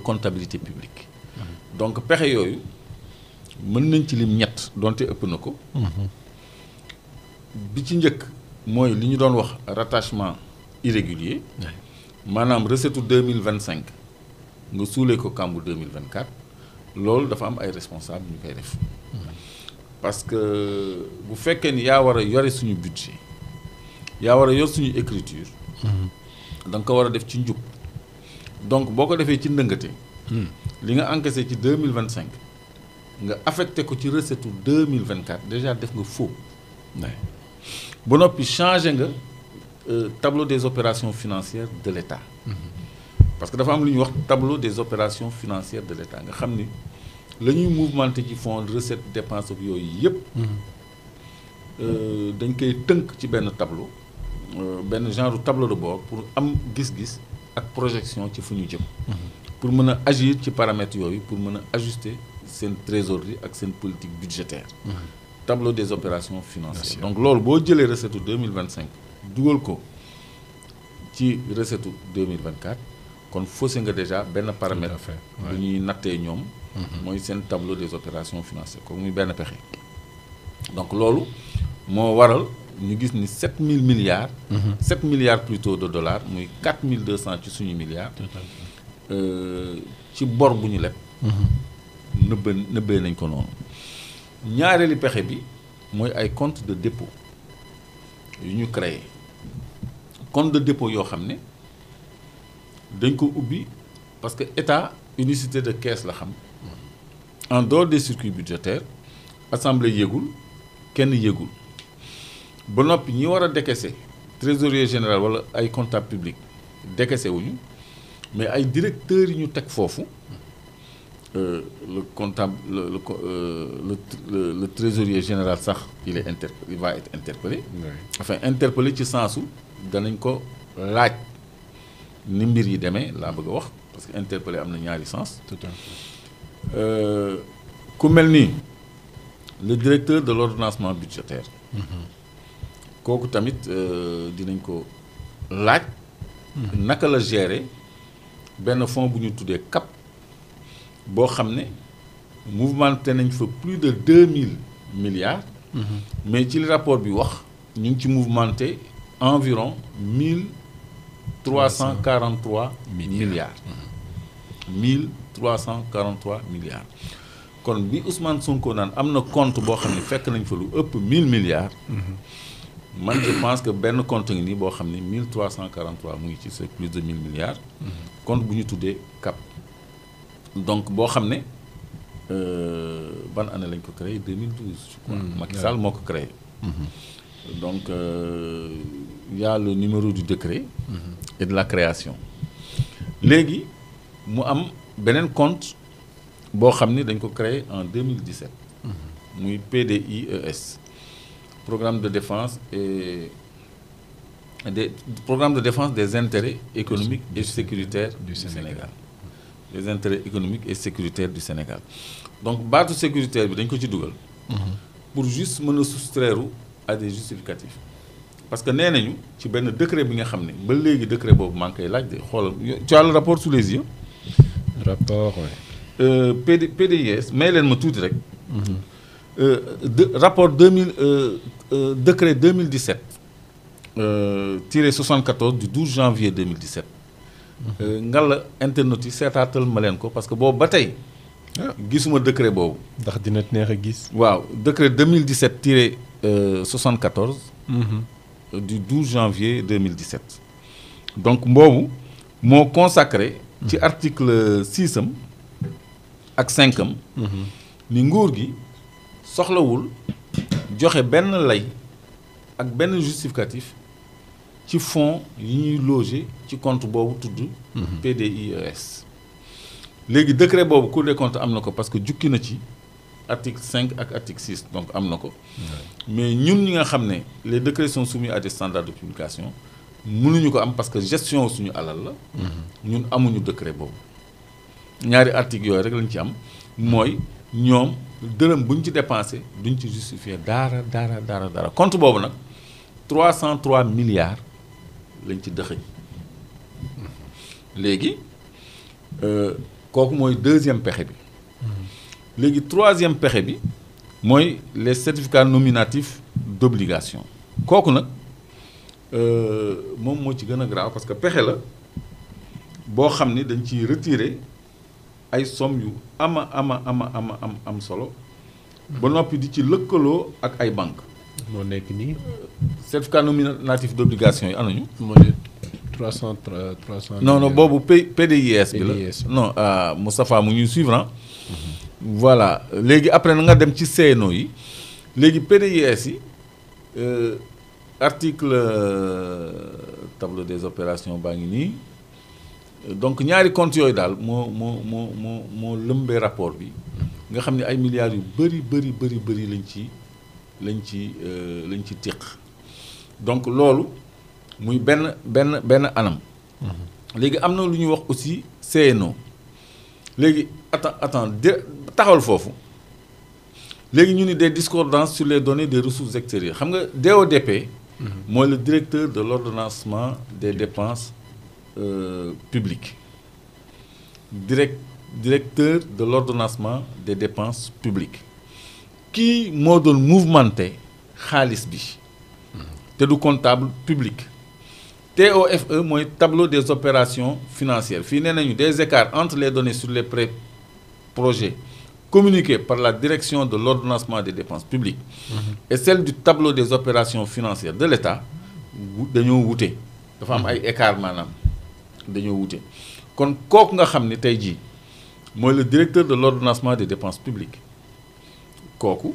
comptabilité publique. Donc pexe yooyu mën nañ ci lim ñett donte ëpp na ko. bi ci njëkk mooy li ñu doon wax rattachement irrégulier. maanaam recette 2025 nga suulee ko kàmbu 2024 loolu dafa am ay responsable ñu koy def. parce que bu fekkee ni yaa war a yore suñu budget yaa war a yor suñu écriture. da nga ko war a def ci njub. donc boo ko defee ci ndëngate. li nga encaissé ci 2025 nga affecté ko ci recette 2024 déjà def nga faux. ba noppi changé nga tableau des opérations financières de l'État. parce que dafa am lu ñuy wax tableau des opérations financières de l'État nga xam ni la ñuy mouvementé ci fonds recette dépense ak yooyu yëpp. dañ koy tënk ci benn tableau benn genre tableau de bord pour am gis-gis ak projection ci fu ñu jëm. pour mën a agir ci paramètres yooyu pour mën a ajuster seen trésorerie ak seen politique budgétaire. tableau des opérations financières. donc loolu boo jëlee recette 2025 dugal ko ci recette 2024 kon faussé nga déjà benn paramètre bu ñuy nattee ñoom. mooy seen tableau des opérations financières comme muy benn pexe. donc loolu moo waral ñu gis ni 7000 milliards. 7 milliards plutôt de dollars muy 4200 ci suñu milliards. ci bor bu ñu leb. nëbbee nañ ko noonu. ñaareeli pexe bi mooy ay compte de dépôt yu ñu créé compte de dépôt yoo xam ne dañ ko ubbi parce que état unicité de caisse la xam en dehors des circuits budgétaires assemblée yëgul kenn yëgul ba noppi ñi war a décaisser trésorier général wala ay comptable public décaissé wuñu mais ay directeurs yi ñu teg foofu. Le comptable le trésorier général sax il va être interpellé. enfin interpellé ci sensu danañ ko laaj ni mbir yi demee laa bëgg a wax parce que interpellé am na ñaari sens. tout à fait. ku mel ni le directeur de l'ordonnancement budgétaire. kooku tamit dinañ ko laaj. naka la gérer benn fonds bu ñu tuddee CAP. boo xam ne mouvementé nañ fa plus de 2000 milliards. mais ci li rapport bi wax ñu ngi ci mouvementé environ 1343 milliards. 1343 milliards. kon bi Ousmane Sonko naan am na compte boo xam ne fekk nañ fa lu ëpp 1000 milliards. man je pense que benn compte ngi nii boo xam ne 1343 mu ngi ci c'est plus de 1000 milliards. compte bu ñu tuddee CAP. donc boo xam ne ban année lañ ko créé 2012 je crois. Macky Sall moo ko créé. donc y a le numéro du décret. et de la création. léegi mu am beneen compte boo xam ne dañ ko créé en 2017. muy PDIES programme de défense et programme de défense des intérêts économiques et sécuritaires du Sénégal. les intérêts économiques et sécuritaires du Sénégal donc baatu sécuritaire bi dañ ko ci dugal. pour juste mën a soustraire à des justificatifs. parce que nee nañu ci benn décret bi nga xam ne ba léegi décret boobu maa ngi koy laaj de xoolal tu as le rapport sous les yeux. rapport oui. PDIS may leen ma tuuti rek. rapport décret 2017 tiré 74 du 12 janvier 2017. ngalla internet yi seetaatal ma leen ko parce que boobu ba tey gisuma décret boobu. ndax dina neex a gis. waaw décret 2017 tiré 74. du 12 janvier 2017. donc boobu moo consacré. ci article 6 am ak 5 am. ni nguur gi soxlawul joxe benn lay ak benn justificatif. ci fonds yi ñuy loger ci compte boobu tudd. PDIES. léegi décret boobu Cour des comptes am na ko parce que jukki na ci article 5 ak article 6 donc am na ko. mais ñun ñi nga xam ne les décrets sont soumis à des standards de publication mënuñu ko am parce que gestion suñu alal la. ñun amuñu décret boobu. ñaari articles yooyu rek lañ ci am mooy ñoom dërëm buñ ci dépensé duñ ci justifier dara. compte boobu nag 303 milliards. lañ ci dëxëñ léegi kooku mooy deuxième pexe bi. léegi troisième pexe bi mooy les certificats nominatifs d'obligation. kooku nag moom moo ci gën a grave parce que pexe la boo xam ni dañ ciy retirer ay somme yu am solo. ba noppi di ci lëkkaloo ak ay banques. moo nekk nii. certificat nominatif d'obligation yi anañu. moo ne 300. non boobu PDIS bi la non Moustapha mu ñuy suivre. voilà léegi après na nga dem ci CNO yi léegi PDIS yi article tableau des opérations baa ngi nii donc ñaari comptes yooyu daal moo lëmbee rapport bi nga xam ne ay milliards yu bëri lañ ci tiq donc loolu muy benn anam. léegi am na lu ñuy wax aussi CNO léegi attends taxawal foofu léegi ñu ni des discordances sur les données des ressources extérieures xam nga DODP. mooy le directeur de l'ordonnancement des dépenses publiques directeur de l'ordonnancement des dépenses publiques kii moo doon mouvementé xaalis bi te du comptable public. TOFE mooy tableau des opérations financières fii nee nañu des écarts entre les données sur les projets communiqués par la direction de l'ordonnancement des dépenses publiques et celle du tableau des opérations financières de l'État dañoo wute dafa am ay écarts maanaam dañoo wute kon kooku nga xam ni tey jii mooy le directeur de l'ordonnancement des dépenses publiques kooku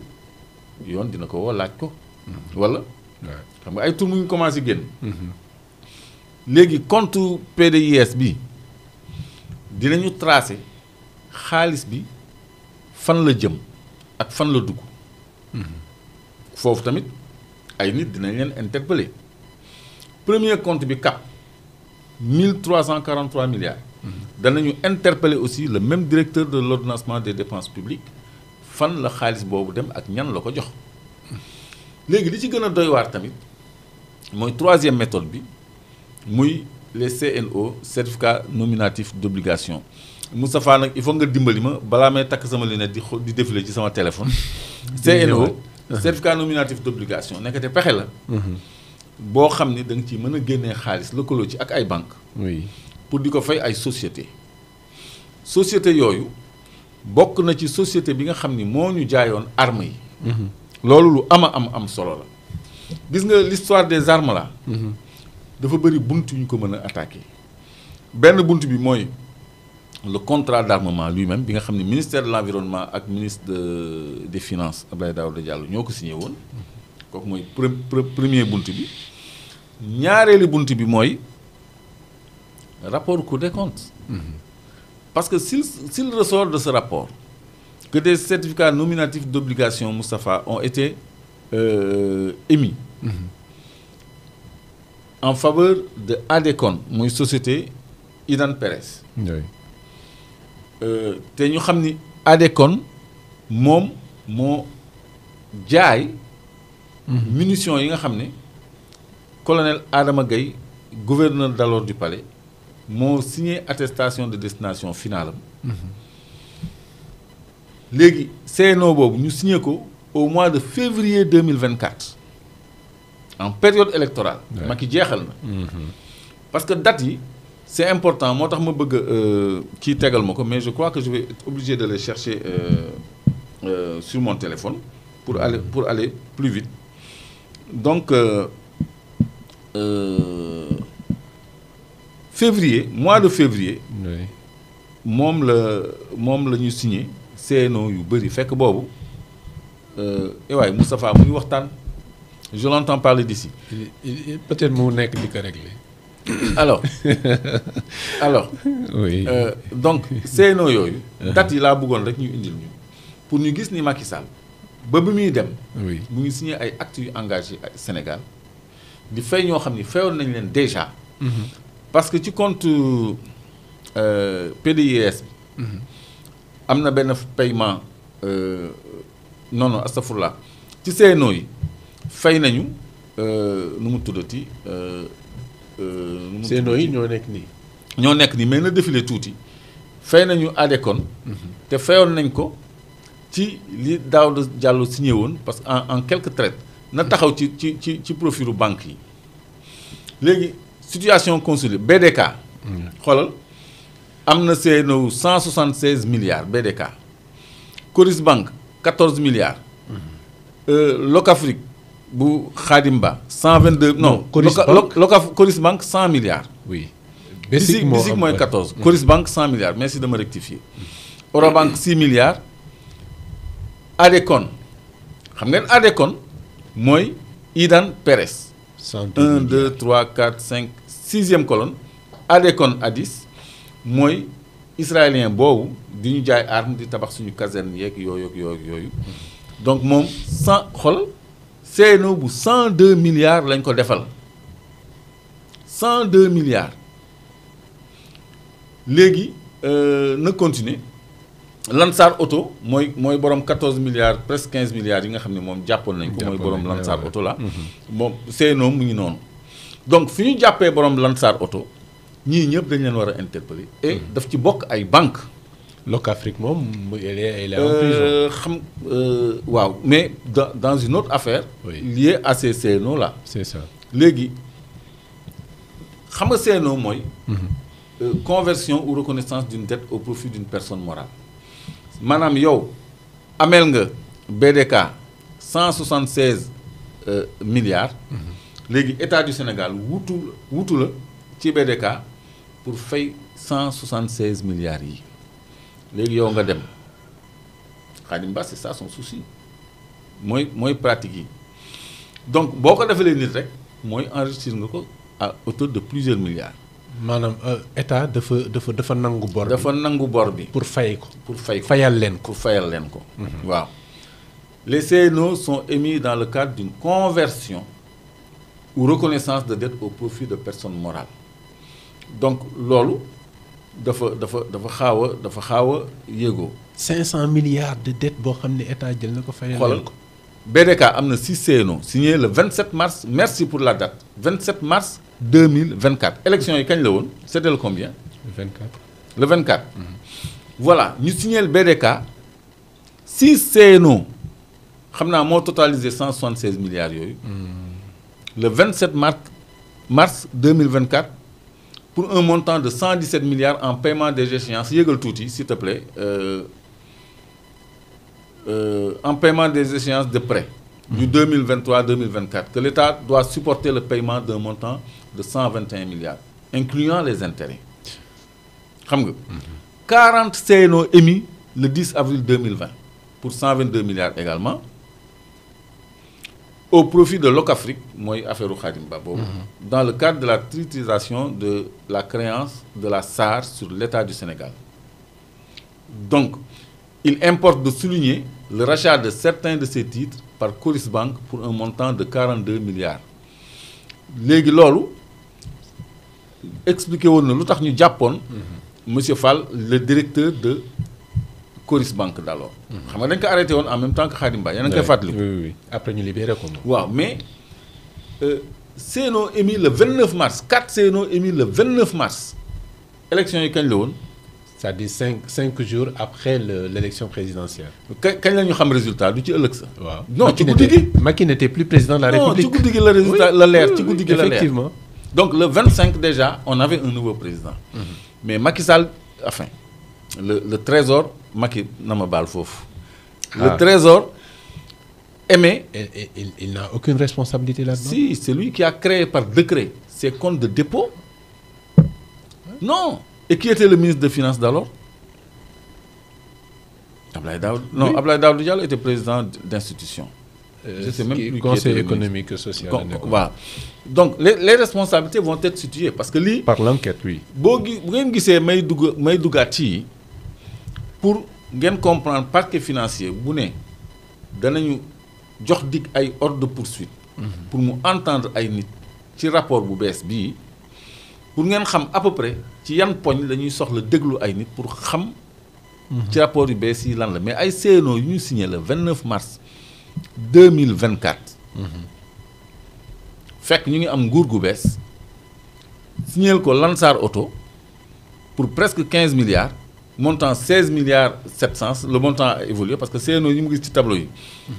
yoon dina ko woo laaj ko wala xam nga ay tur mu ngi commencé génn léegi compte PDIS bi dinañu tracer xaalis bi fan la jëm ak fan la dugg foofu tamit ay nit dinañ leen interpeller premier compte bi cap 1343 milliards danañu interpeller aussi le même directeur de l'ordonnancement des dépenses publiques fan la xaalis boobu dem ak ñan la ko jox léegi li ci gën a doy waar tamit mooy troisième méthode bi muy les CNO certificats nominatifs d'obligation Moustapha nag il faut nga dimbali ma balaa may takk sama lunette di défiler ci sama téléphone. CNO certificat nominatif d'obligation nekkate pexe la. boo xam ni da nga ciy mën a génnee xaalis lëkkaloo ci ak ay banques. oui pour di ko fay ay sociétés. sociétés yooyu bokk na ci société bi nga xam ni moo ñu jaayoon armes yi. loolu lu am solo la. gis nga l'histoire des armes là. dafa bëri bunt yu ñu ko mën a attaquer benn bunt bi mooy le contrat d'armement lui-même bi nga xam ne ministère de l'environnement ak ministre des finances Abdoulaye Daouda Diallo ñoo ko signé woon kooku mooy premier bunt bi ñaareelu bunt bi mooy rapport Cour des comptes parce que s'il ressort de ce rapport que des certificats nominatifs d'obligation Moustapha ont été émis en faveur de ADECON muy société Idan Perez. oui. te ñu xam ni ADECON moom moo jaay. munitions yi nga xam ne colonel Adama Gaye gouverneur d'alors du palais moo signé attestation de destination finale am. léegi CNO boobu ñu signé ko au mois de février 2024 en période électorale. Macky jeexal na. parce que date yi c'est important moo tax ma bëgg kii tegal ma ko mais je crois que je vais être obligé de les chercher sur mon téléphone pour aller plus vite donc février mois de février. oui. moom la ñu signé CNO yu bëri fekk boobu waaye Moustapha mu ngi waxtaan je l'entends parler d'ici. peut-être mu nekk di ko régler. alors oui. donc CNO yooyu. date yi laa bëggoon rek ñu indil ñu pour ñu gis ni Macky Sall ba bi muy dem. oui mu ngi signé ay actes yu engagé Sénégal di fay ñoo xam ni fayoon nañ leen déjà. parce que ci compte PDIS bi. am na benn paiement non astafurlah ci CNO yi fay nañu nu mu tuddati. CNO yi ñoo nekk nii. ñoo nekk nii mais na défilé tuuti fay nañu ADECON. te fayoon nañ ko ci li Daouda Diallo signé woon parce que en quelques traites na taxaw ci profilu banque yi léegi situation consolidée BDK. xoolal am na CNO 176 milliards BDK. Coris Bank 14 milliards. Locafrique bu Khadim Ba 122. non Coris Bank 100 milliards. oui. Basic mooy 14. Coris Bank 100 milliards merci de me rectifier. Orabank 6 milliards. ADECON xam ngeen ADECON mooy Idan Perez. 1 2 3 4 5 6e colonne. ADECON Addis mooy israélien boobu di ñu jaay arme di tabax suñu caserne yeeg yooyu. donc moom 100 xol CNO bu 102 milliards lañ ko defal 102 milliards léegi na continuer Lansar Auto mooy borom 14 milliards presque 15 milliards yi nga xam ne moom jàppoon nañ ko mooy borom Lansar Auto la moom CNO mu ngi noonu donc fi ñu jàppee borom Lansar Auto ñii ñëpp dañ leen war a interpeller et daf ci bokk ay banques. Locafrique moom elle est en prison. xam waaw mais dans une autre affaire. liée à ces CNO là. c'est ça léegi xam nga CNO mooy. conversion ou reconnaissance d'une dette au profit d'une personne morale. maanaam yow ameel nga BDK 176 milliards. léegi état du Sénégal wutu la ci BDK pour fay 176 milliards yi. léegi yow nga dem Khadim Ba c'est ça son souci mooy pratique yi donc boo ko defalee nit rek mooy enrichir nga ko à hauteur de plusieurs milliards. maanaam état dafa nangu bor bi. dafa nangu bor bi. pour fay ko. fayal leen ko. waaw les CNO sont émis dans le cadre d'une conversion ou reconnaissance de dette au profit de personnes morales donc loolu. dafa xaaw a yéegoo. 500 milliards de dette boo xam ne état jël na ko fayal xoolal ko BDK am na 6 CNO signé le 27 mars merci pour la date 27 mars 2024 élection yi kañ la woon c'était le combien. le 24. voilà ñu signé le BDK 6 CNO xam naa moo totalisé 176 milliards yooyu. le 27 mars 2024. pour un montant de 117 milliards en paiement des échéances yégal tuuti s'il te plaît en paiement des échéances de prêt du 2023-2024 que l'État doit supporter le paiement d'un montant de 121 milliards incluant les intérêts xam nga 40 CNO émis le 10 avril 2020 pour 122 milliards également au profit de Locafrique mooy affaire u Khadim Ba boobu dans le cadre de la titrisation de la créance de la SAR sur l'État du Sénégal donc il importe de souligner le rachat de certains de ces titres par Coris Bank pour un montant de 42 milliards léegi loolu expliqué woon na lu tax ñu jàppoon monsieur Fall le directeur de Coris Bank d'alors xam nga dañ ko arrêté woon en même temps que Khadim Ba yéen a ngi koy fàttali. oui après ñu libéré ko. waaw mais CNO émis le 29 mars 4 CNO émis le 29 mars élection yi kañ la woon. c'est-à-dire 5 jours après l'élection présidentielle. kañ la ñu xam résultat du ci ëllëg sa. waaw non ci guddi gi. Macky n'était plus président de la République. non ci guddi gi la résultat la leer ci guddi gi la leer effectivement. donc le 25 déjà on avait un nouveau président. mais Macky Sall enfin le trésor Macky na ma baal foofu. le trésor émet. il n'a aucune responsabilité là-dedans. si c'est lui qui a créé par décret ces comptes de dépôt. non. Et qui était le ministre des Finances d'alors? Abdoulaye Daouda. Non, oui. Abdoulaye Daouda Diallo était président d'institution. Je sais même plus Conseil économique et social. Voilà. Donc, les responsabilités vont être situées. Parce que lui... Par l'enquête, oui. Si vous gisee may duggaat ci pour ngeen comprendre parquet financier bu ne danañu jox dig ay ordre de poursuite. pour mu entendre ay nit ci rapport bu bees bii. pour ngeen xam à peu près ci yan poñ la ñuy soxla déglu ay nit pour xam. ci rapport yu bees yi lan la mais ay CNO yu ñu signé le 29 mars 2024. fekk ñu ngi am nguur gu bees signé ko Lansar Auto pour presque 15 milliards montant 16 milliards 700 le montant a évolué parce que CNO yi mu gis ci tableau yi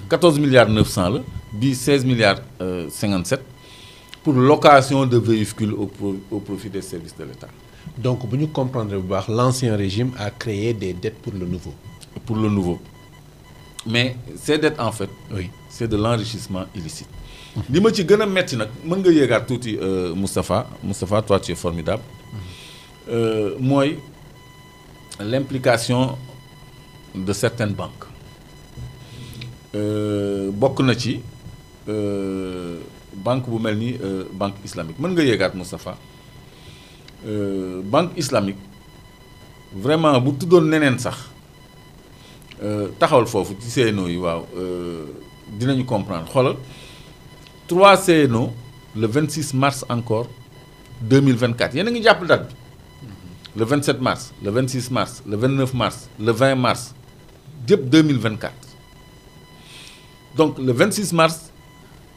14 milliards 900 la bii 16 milliards 57 pour location de véhicules au profit des services de l'État. Donc bu ñu comprendre bu baax l'ancien régime a créé des dettes pour le nouveau. Pour le nouveau. Mais ces dettes en fait, oui, c'est de l'enrichissement illicite. li ma ci gën a metti nag mën nga yéegaat tuuti Moustapha toi tu es formidable. Mooy l'implication de certaines banques. Bokk na ci banque bu mel ni banque islamique mën nga yéegaat Moustapha. Banque islamique vraiment bu tuddoon neneen sax taxawal foofu ci CNO yi waaw dinañu comprendre xoolal 3 CNO le 26 mars encore 2024 yéen a ngi jàpp date bi le 27 mars le 26 mars le 29 mars le 20 mars yëpp 2024 donc le 26 mars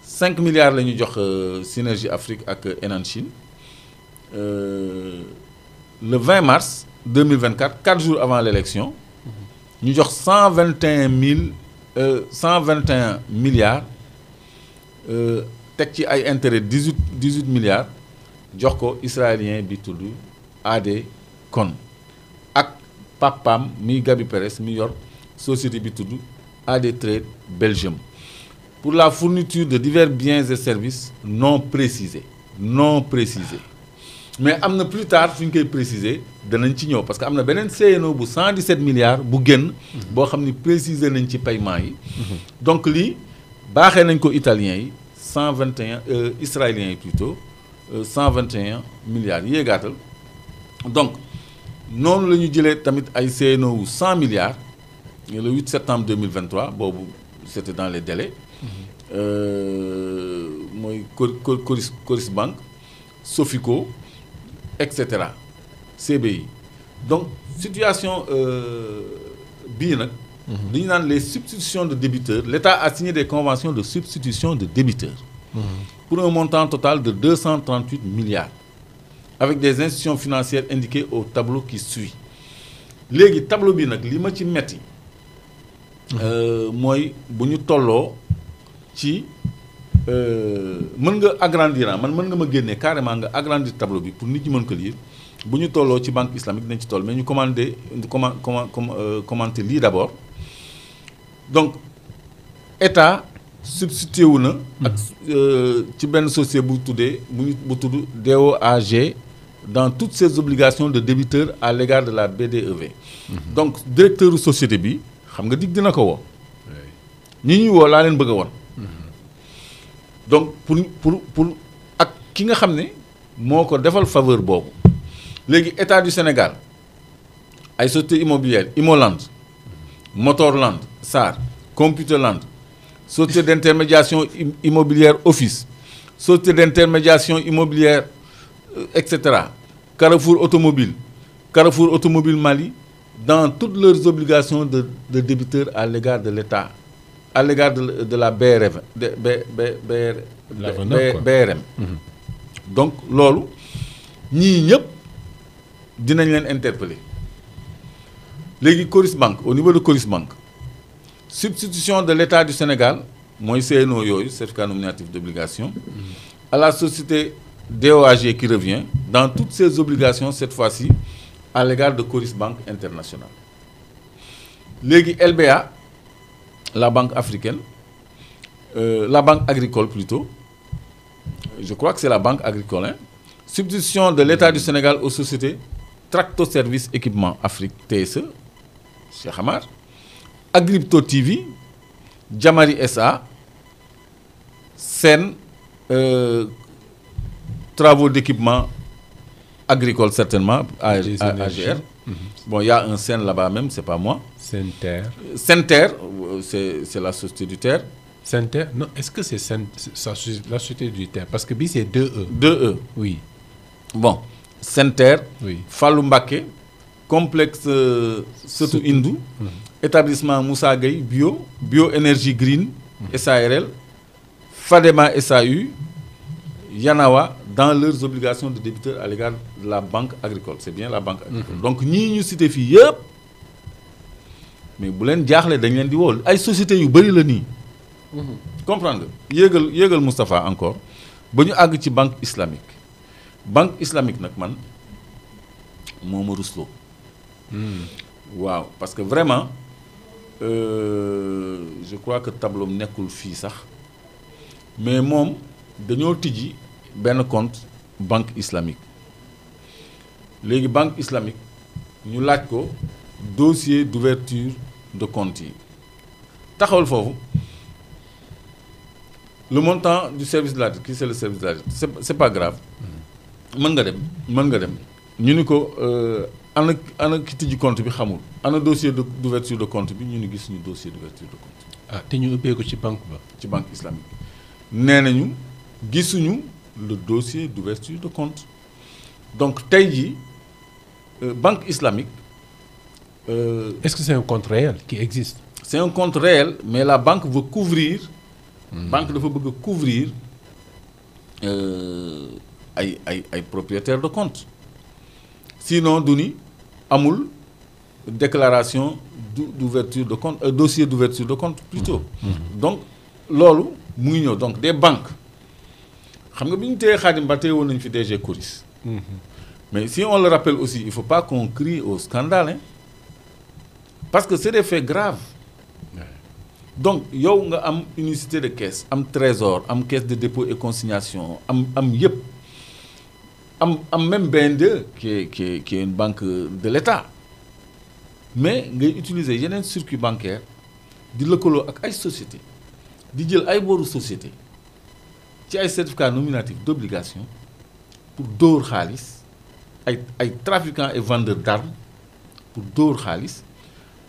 5 milliards la ñu jox Synergie Afrique ak Enan Chine. Le 20 mars 2024 4 jours avant l'élection ñu jox 121 milliards teg ci ay intérêt 18 milliards jox ko israélien bi tudd AD Con ak papam mi Gabi Perez mi yor société bi tudd AD Trade Belgium pour la fourniture de divers biens et services non précisés. Mais am na plus tard fu ñu koy préciser danañ ci ñëw parce que am na beneen CNO bu 117 milliards bu génn boo xam ni préciser nañ ci paiement yi. Donc lii baaxee nañ ko italiens yi 121 israéliens yi plutôt 121 milliards yéegaatal donc noonu la ñu jëlee tamit ay CNO wu 100 milliards le 8 septembre 2023 boobu c'était dans les délais. Mooy Coris Bank Sofico etc. CBI donc situation bii nag. dañu naan les substitutions de débiteurs l'État a signé des conventions de substitution de débiteurs. Pour un montant total de 238 milliards avec des institutions financières indiquées au tableau qui suit léegi tableau bi nag li ma ci metti mooy bu ñu tolloo ci mën nga agrandir mën nga ma génne carrément nga agrandir tableau bi pour nit ñi mën ko lire bu ñu tolloo ci banque islamique dinañ ci toll mais ñu commenter lii d'abord donc état substitué wu na ak ci benn société bu tudd DOAG dans toutes ses obligations de débiteur à l'égard de la BDEV. Donc directeur société bi xam nga dig dina ko woo ñi ñuy woo laa leen bëgg a won donc pour ak ki nga xam ne moo ko defal faveur boobu léegi état du Sénégal ay société immobilière Imoland Motorland SAR Computerland société d'intermédiation immobilière Office société d'intermédiation immobilière etc. Carrefour Automobile Mali dans toutes leurs obligations de débiteur à l'égard de l'État à l'égard de la BRM BRM. Donc loolu ñii ñëpp dinañ leen interpeller léegi Coris Bank au niveau de Coris Bank substitution de l'État du Sénégal mooy CNO yooyu certificat nominatif d'obligation à la société DOAG qui revient dans toutes ses obligations cette fois-ci à l'égard de Coris Bank International léegi LBA la banque africaine la banque agricole plutôt je crois que c'est la banque agricole substitution de l'État du Sénégal aux sociétés Tracto Service Équipement Afrique TSE Cheikh Amar Agripto TV Jamari SA Sen travaux d'équipement agricole certainement AGR. Bon, il y a un Sen là-bas même, c'est pas moi. Senter, c'est la société du terre. Senter, non, est-ce que c'est la société du terre? Parce que B c'est 2E. 2E. Oui. Bon, Senter, oui. Fallou Mbaké, complexe Sotou Indou, établissement Moussa Gueye, Bioénergie Green, SARL, Fadema SAU, Yanawa, dans leurs obligations de débiteur à l'égard de la banque agricole. C'est bien la banque agricole. Donc, ñii ñu cité fii yëpp mais bu leen jaaxlee dañ leen di woo ay sociétés yu bëri la nii. comprendre nga yéegal Moustapha encore ba ñu àgg ci banque islamique nag man moo ma rusloo. waaw parce que vraiment je crois que tableau nekkul fii sax mais moom dañoo tijji benn compte banque islamique léegi banque islamique ñu laaj ko dossier d'ouverture de compte yi taxawal foofu le montant du service de la dette qui c'est le service de la dette c'est pas grave mën nga dem ñu ni ko ana ki tijji compte bi xamul ana dossier d'ouverture de compte bi ñu ni gis ñu dossier d'ouverture de compte. ah te ñu ubbee ko ci banque ba. ci banque islamique nee nañu gisuñu le dossier d'ouverture de compte donc tey jii banque islamique. Est-ce que c'est un compte réel qui existe? C'est un compte réel mais la banque veut couvrir. banque dafa bëgg a couvrir ay propriétaires de compte sinon du ni amul déclaration d'ouverture de compte dossier d'ouverture de compte plutôt. donc loolu mu ngi ñëw donc des banques xam nga bi ñu téye Khadim Ba téye woon nañu fi DG Coris. mais si on le rappelle aussi il faut pas qu'on crie au scandale hein, parce que c'est des faits graves. donc yow nga am unicité de caisse am trésor am caisse de dépôt et consignation am yëpp am même BNDE qui est une banque de l'État mais ngay utiliser yeneen circuit bancaire di lëkkaloo ak ay société di jël ay boru société ci ay certificat nominatif d'obligation pour dóor xaalis ay trafiquants et vendeurs d'armes pour dóor xaalis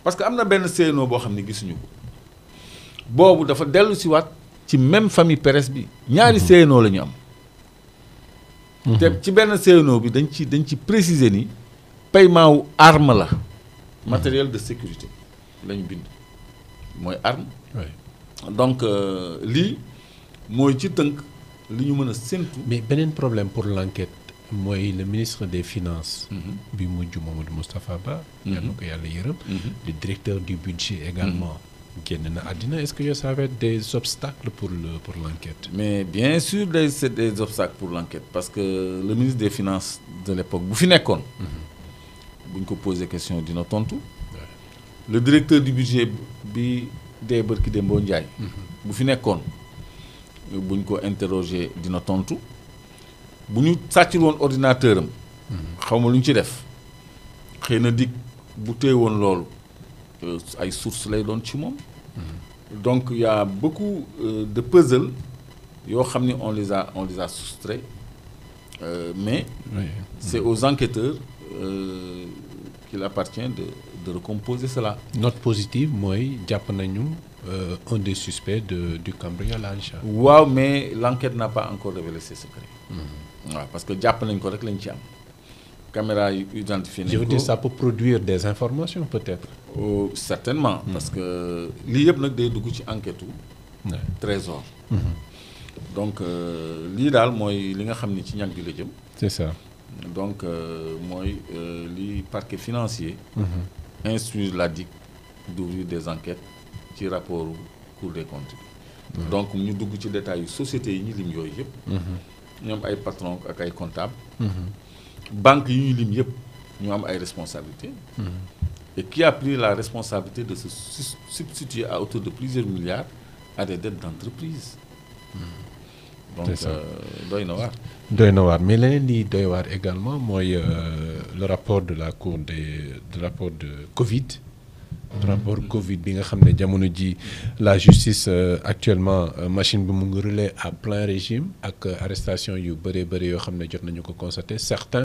parce que am na benn CNO boo xam ne gisuñu ko boobu dafa dellu si waat ci même famille Perez bi ñaari CNO la ñu am. te ci benn CNO bi dañ ci préciser ni paiement wu arme la. matériel de sécurité la ñu bind mooy arme. donc lii mooy ci tënk li ñu mën a séntu. mais beneen problème pour l'enquête mooy le ministre des finances. bi mujj Mamadou Moustapha Ba. yal na ko yàlla yërëm. le directeur du budget également. génn na àddina est-ce que ça va être des obstacles pour l'enquête? mais bien sûr c'est des obstacles pour l'enquête parce que le ministre des finances de l'époque bu fi nekkoon. bu ñu ko poser question dina tontu. le directeur du budget bi dee bërki Dembo Ndiaye. bu fi nekkoon bu ñu ko interroger dina tontu bu ñu sàccul woon ordinateur am. xaw ma lu ñu ci def xëy na dig bu téye woon loolu. ay sources lay doon ci moom. donc il y a beaucoup de puzzles yoo xam ni on les a soustraits mais c'est aux enquêteurs qu'il appartient de recomposer cela. Note positive mooy jàpp nañu un des suspects du cambriolage. waaw mais l'enquête n'a pas encore révélé ses secrets. waaw parce que jàpp nañ ko rek lañ ci am. caméra yu identifié nañ ko. je veux dire ça peut produire des informations peut-être. certainement parce que lii yëpp nag day dugg ci enquête u trésor. donc lii daal mooy li nga xam ni ci ñag bi la jëm. c'est ça. donc mooy li parquet financier. instruire la DIC d'ouvrir des enquêtes ci rapport Cour des comptes bi. donc ñu dugg ci détails yu sociétés yi ñu lim yooyu yëpp. ñoom ay patron ak ay comptable. banque yi ñu lim yëpp ñu am ay responsabilités. et qui a pris la responsabilité de se substituer à hauteur de plusieurs milliards à des dettes d'entreprise. donc doy na waar. doy na waar mais leneen li doy waar également mooy le rapport de la cour de rapport de Covid. rapport Covid bi nga xam ne jamono ji la justice actuellement machine bi mu ngi rouler à plein régime ak arrestation yu bëree bëri yoo xam ne jot nañu ko constater certains